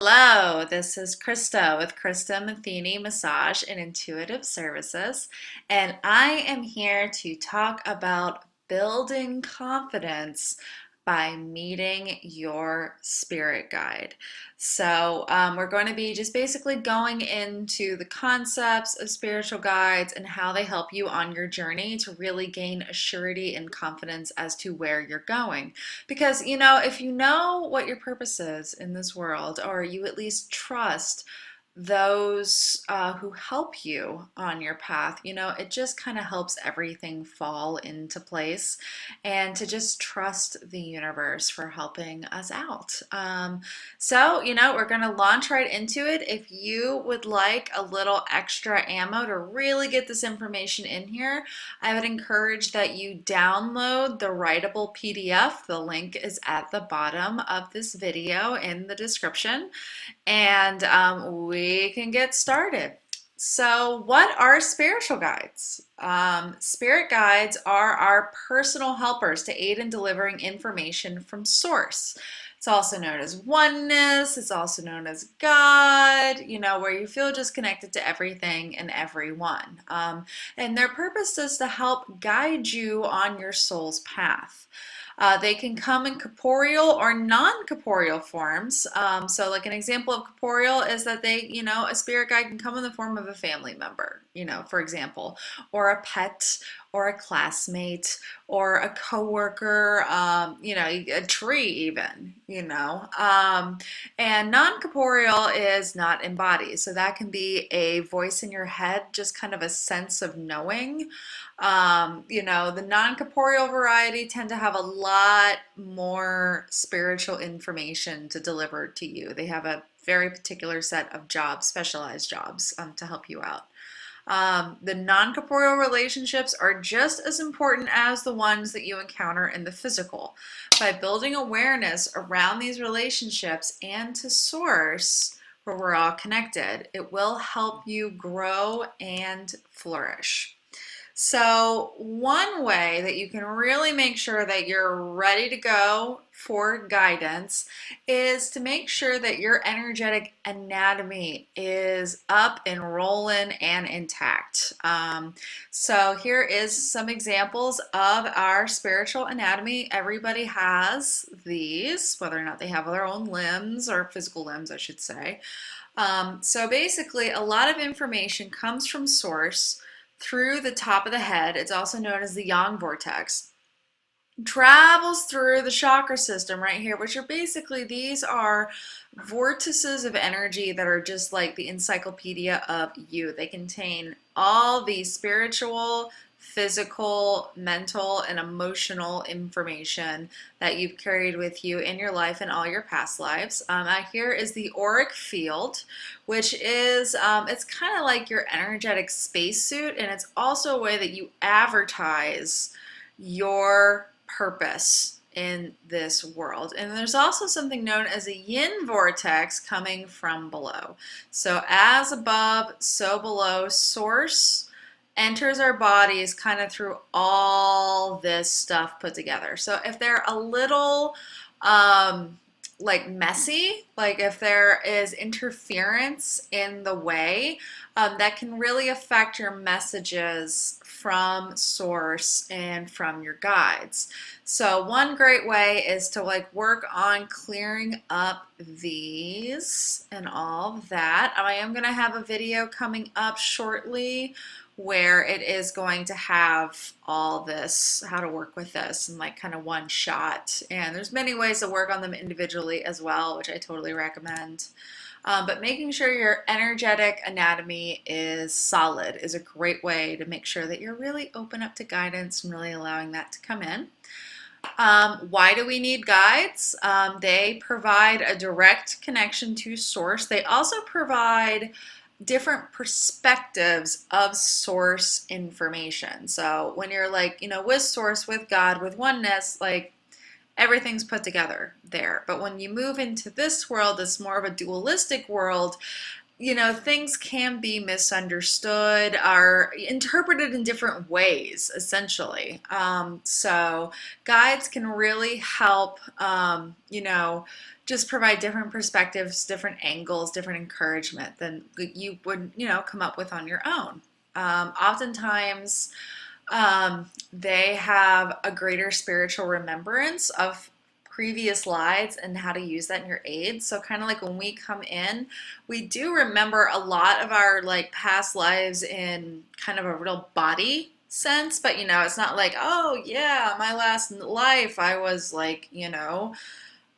Hello, this is Krista with Krista Matheny Massage and Intuitive Services, and I am here to talk about building confidence by meeting your spirit guide. We're going to be just basically going into the concepts of spiritual guides and how they help you on your journey to really gain a surety and confidence as to where you're going. Because, if you know what your purpose is in this world, or you at least trust those who help you on your path, it just kind of helps everything fall into place and to just trust the universe for helping us out. We're going to launch right into it. If you would like a little extra ammo to really get this information in here, I would encourage that you download the writable PDF. The link is at the bottom of this video in the description, and we can get started. So, what are spiritual guides? Spirit guides are our personal helpers to aid in delivering information from source. It's also known as oneness. It's also known as God, where you feel just connected to everything and everyone. And their purpose is to help guide you on your soul's path. They can come in corporeal or non-corporeal forms. Like an example of corporeal is that a spirit guide can come in the form of a family member, for example, or a pet, or a classmate, or a coworker, a tree even, and non-corporeal is not embodied. So that can be a voice in your head, just kind of a sense of knowing. The non-corporeal variety tend to have a lot more spiritual information to deliver to you. They have a very particular set of jobs, specialized jobs, to help you out. The non-corporeal relationships are just as important as the ones that you encounter in the physical. By building awareness around these relationships and to source, where we're all connected, it will help you grow and flourish. So one way that you can really make sure that you're ready to go for guidance is to make sure that your energetic anatomy is up and rolling and intact. So here is some examples of our spiritual anatomy. Everybody has these, whether or not they have their own limbs or physical limbs, I should say. So basically, a lot of information comes from source through the top of the head. It's also known as the yang vortex. Travels through the chakra system right here, which are basically, these are vortices of energy that are just like the encyclopedia of you. They contain all the spiritual, physical, mental, and emotional information that you've carried with you in your life and all your past lives. Here is the auric field, which is, it's kind of like your energetic spacesuit, and it's also a way that you advertise your purpose in this world. And there's also something known as a yin vortex coming from below. So as above, so below. Source enters our bodies kind of through all this stuff put together. So if they're a little like messy, like if there is interference in the way, that can really affect your messages from source and from your guides. So one great way is to work on clearing up these and all of that. I am going to have a video coming up shortly where it is going to have all this, how to work with this in kind of one shot. And there's many ways to work on them individually as well, which I totally recommend. But making sure your energetic anatomy is solid is a great way to make sure that you're really open up to guidance and really allowing that to come in. Why do we need guides? They provide a direct connection to source. They also provide different perspectives of source information. So when you're with source, with God, with oneness, everything's put together there. But when you move into this world, it's more of a dualistic world. things can be misunderstood, are interpreted in different ways, essentially. So guides can really help, just provide different perspectives, different angles, different encouragement than you would, come up with on your own. Oftentimes, they have a greater spiritual remembrance of previous lives and how to use that in your aid. So kind of like when we come in, we do remember a lot of our like past lives in kind of a real body sense, but it's not like, oh yeah, my last life I was like,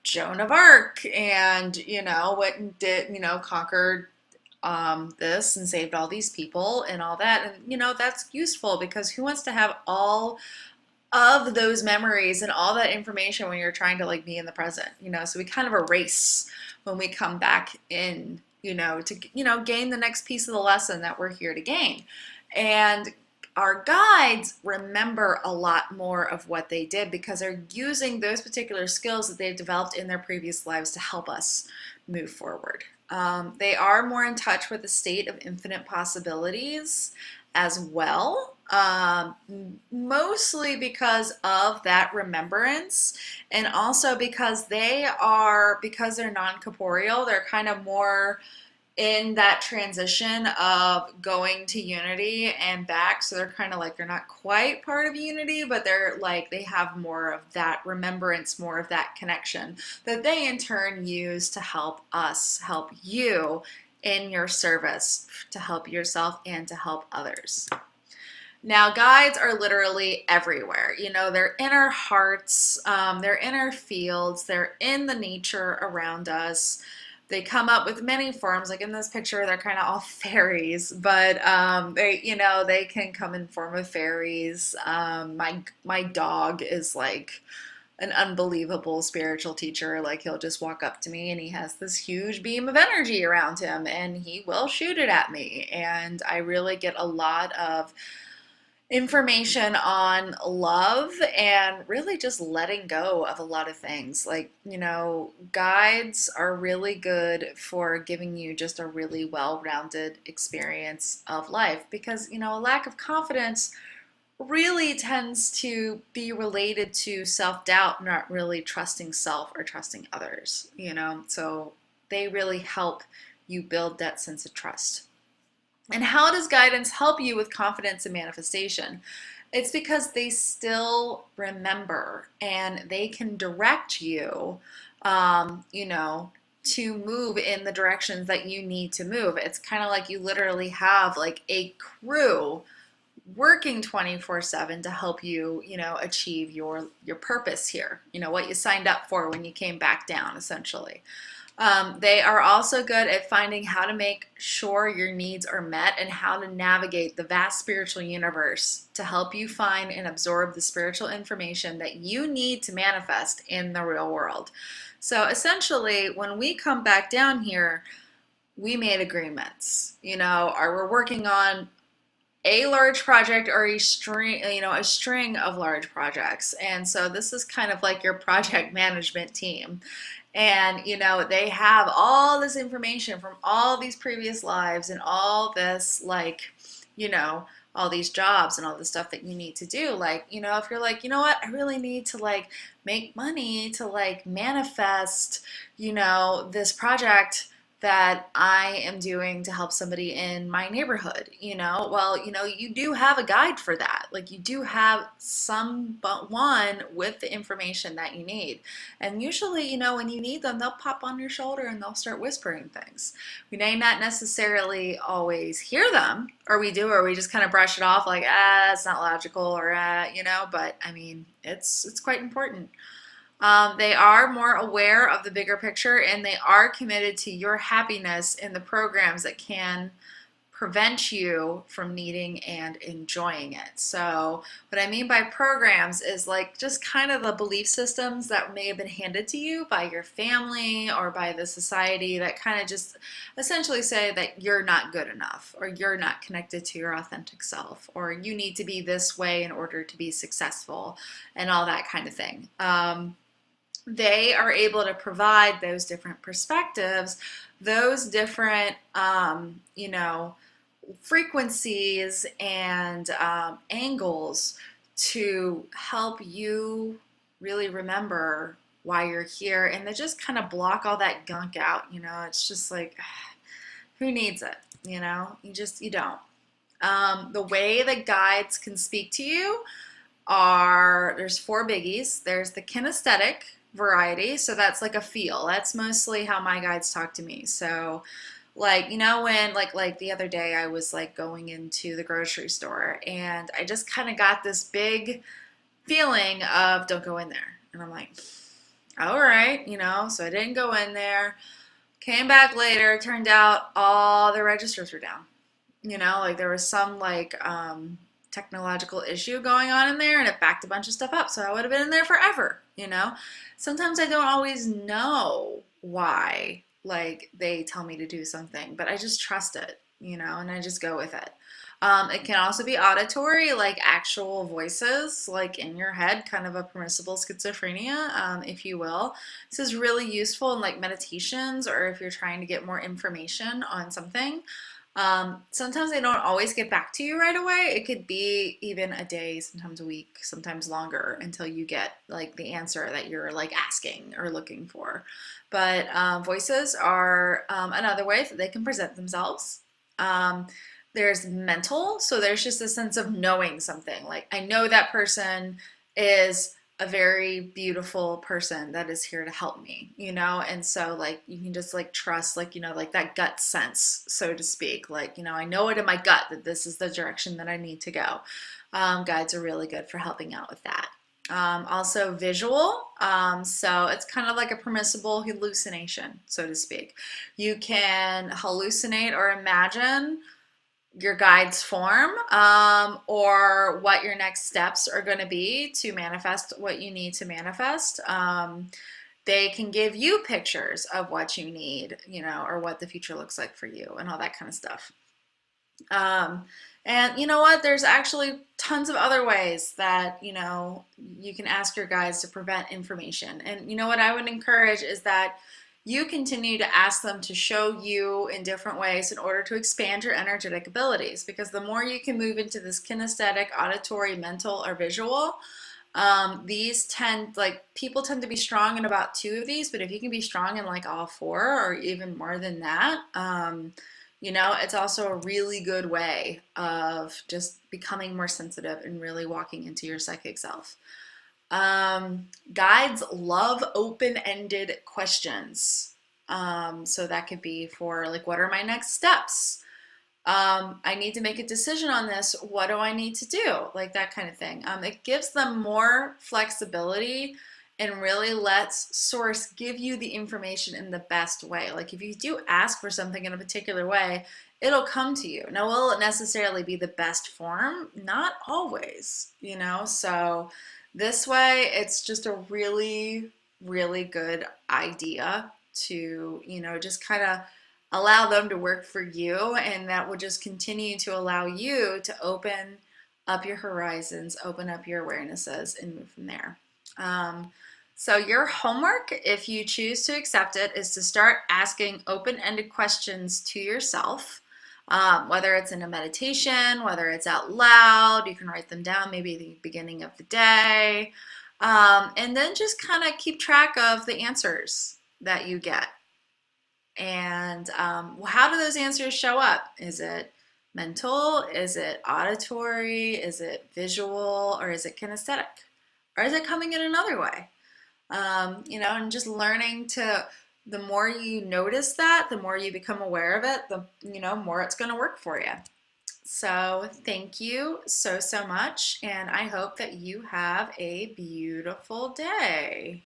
Joan of Arc and, went and did, conquered this and saved all these people and all that. And, that's useful because who wants to have all of those memories and all that information when you're trying to like be in the present, so we kind of erase when we come back in, to, gain the next piece of the lesson that we're here to gain. And our guides remember a lot more of what they did because they're using those particular skills that they've developed in their previous lives to help us move forward. They are more in touch with the state of infinite possibilities as well, mostly because of that remembrance, and also because because they're non-corporeal, they're kind of more in that transition of going to unity and back. So they're kind of like, they're not quite part of unity, but they're like, they have more of that remembrance, more of that connection that they in turn use to help us, help you in your service, to help yourself and to help others. Now, guides are literally everywhere. They're in our hearts, they're in our fields, they're in the nature around us. They come up with many forms. Like in this picture, they're kind of all fairies, but they can come in form of fairies. My dog is like an unbelievable spiritual teacher. Like he'll just walk up to me and he has this huge beam of energy around him and he will shoot it at me. And I really get a lot of information on love and really just letting go of a lot of things. Like, guides are really good for giving you just a really well-rounded experience of life because, a lack of confidence really tends to be related to self-doubt, not really trusting self or trusting others, so they really help you build that sense of trust. And how does guidance help you with confidence and manifestation? It's because they still remember and they can direct you, to move in the directions that you need to move. It's kind of like you literally have like a crew working 24/7 to help you, achieve your purpose here, what you signed up for when you came back down, essentially. They are also good at finding how to make sure your needs are met and how to navigate the vast spiritual universe to help you find and absorb the spiritual information that you need to manifest in the real world. So essentially, when we come back down here, we made agreements, or we're working on a large project or a string of large projects. And so this is kind of like your project management team. And, they have all this information from all these previous lives and all this, like, all these jobs and all the stuff that you need to do. Like, if you're like, what, I really need to, like, make money to, like, manifest, this project that I am doing to help somebody in my neighborhood, well, you do have a guide for that. Like you do have someone with the information that you need. And usually, when you need them, they'll pop on your shoulder and they'll start whispering things. We may not necessarily always hear them, or we do, or we just kind of brush it off like, that's not logical, or, but I mean, it's quite important. They are more aware of the bigger picture and they are committed to your happiness in the programs that can prevent you from needing and enjoying it. So what I mean by programs is like just kind of the belief systems that may have been handed to you by your family or by the society that kind of just essentially say that you're not good enough or you're not connected to your authentic self or you need to be this way in order to be successful and all that kind of thing. they are able to provide those different perspectives, those different, frequencies and angles to help you really remember why you're here, and they just kind of block all that gunk out. It's just like, who needs it? You don't. The way that guides can speak to you there's four biggies. There's the kinesthetic variety, so that's like a feel. That's mostly how my guides talk to me. So like, when like the other day I was like going into the grocery store and I just kind of got this big feeling of don't go in there. And I'm like, all right, so I didn't go in there. Came back later, turned out all the registers were down. Like there was some like technological issue going on in there and it backed a bunch of stuff up. So I would have been in there forever. Sometimes I don't always know why like they tell me to do something, but I just trust it, and I just go with it. It can also be auditory, like actual voices, like in your head, kind of a permissible schizophrenia, if you will. This is really useful in like meditations or if you're trying to get more information on something. Sometimes they don't always get back to you right away. It could be even a day, sometimes a week, sometimes longer until you get like the answer that you're like asking or looking for. But voices are another way that they can present themselves. There's mental, so there's just a sense of knowing something. Like I know that person is a very beautiful person that is here to help me, and so like you can just like trust like like that gut sense, so to speak. Like I know it in my gut that this is the direction that I need to go. Guides are really good for helping out with that. Also visual, so it's kind of like a permissible hallucination, so to speak. You can hallucinate or imagine your guide's form, or what your next steps are going to be to manifest what you need to manifest. They can give you pictures of what you need, or what the future looks like for you and all that kind of stuff. And you know what? There's actually tons of other ways that, you can ask your guides to prevent information. And you know what I would encourage is that you continue to ask them to show you in different ways in order to expand your energetic abilities. Because the more you can move into this kinesthetic, auditory, mental, or visual, people tend to be strong in about two of these, but if you can be strong in like all four or even more than that, it's also a really good way of just becoming more sensitive and really walking into your psychic self. Guides love open-ended questions. So that could be for like, what are my next steps? I need to make a decision on this. What do I need to do? Like that kind of thing. It gives them more flexibility and really lets source give you the information in the best way. Like if you do ask for something in a particular way, it'll come to you. Now, will it necessarily be the best form? Not always, so this way, it's just a really, really good idea to, just kind of allow them to work for you, and that will just continue to allow you to open up your horizons, open up your awarenesses, and move from there. So your homework, if you choose to accept it, is to start asking open-ended questions to yourself. Whether it's in a meditation, whether it's out loud, you can write them down maybe at the beginning of the day, and then just kind of keep track of the answers that you get. And how do those answers show up? Is it mental? Is it auditory? Is it visual? Or is it kinesthetic? Or is it coming in another way? And just learning the more you notice that, the more you become aware of it, the more it's going to work for you. So thank you so much, and I hope that you have a beautiful day.